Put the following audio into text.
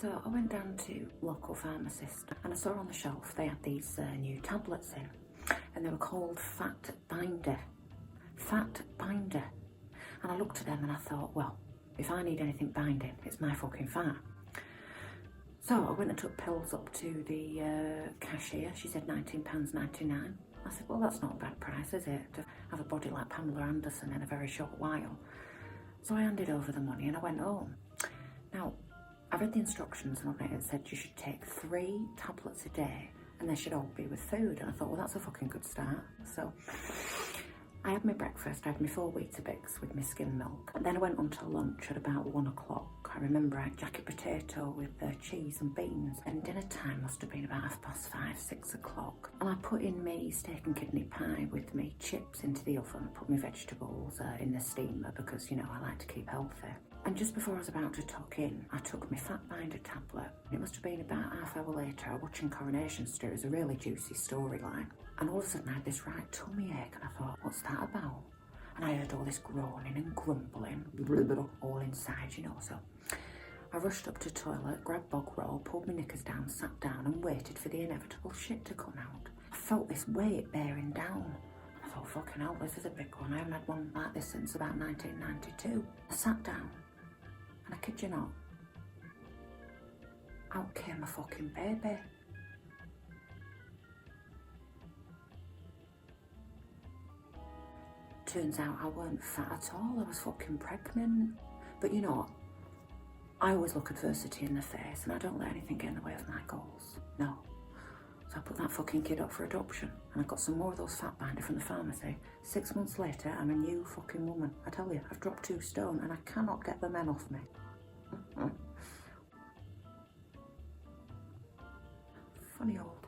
So I went down to local pharmacist and I saw on the shelf they had these new tablets in, and they were called Fat Binder. Fat Binder. And I looked at them and I thought, well, if I need anything binding, it's my fucking fat. So I went and took pills up to the cashier. She said £19.99. I said, well, that's not a bad price, is it? To have a body like Pamela Anderson in a very short while. So I handed over the money and I went home. Now, I read the instructions and on it said you should take 3 tablets a day and they should all be with food. And I thought, well, that's a fucking good start. So I had my breakfast, I had my 4 Weetabix with my skim milk. And then I went on to lunch at about 1 o'clock. I remember I had jacket potato with cheese and beans. And dinner time must have been about 5:30, 6 o'clock. And I put in my steak and kidney pie with me chips into the oven, put my vegetables in the steamer because, you know, I like to keep healthy. And just before I was about to tuck in, I took my Fat Binder tablet. It must have been about half hour later, I was watching Coronation Street. It was a really juicy storyline. And all of a sudden I had this right tummy ache and I thought, what's that about? And I heard all this groaning and grumbling, all inside, you know. So I rushed up to the toilet, grabbed bog roll, pulled my knickers down, sat down and waited for the inevitable shit to come out. I felt this weight bearing down. I thought, fucking hell, this is a big one. I haven't had one like this since about 1992. I sat down. And I kid you not, out came a fucking baby. Turns out I weren't fat at all, I was fucking pregnant. But you know what? I always look adversity in the face and I don't let anything get in the way of my goals. No. So I put that fucking kid up for adoption and I got some more of those Fat Binder from the pharmacy. 6 months later, I'm a new fucking woman. I tell you, I've dropped 2 stone and I cannot get the men off me. Funny old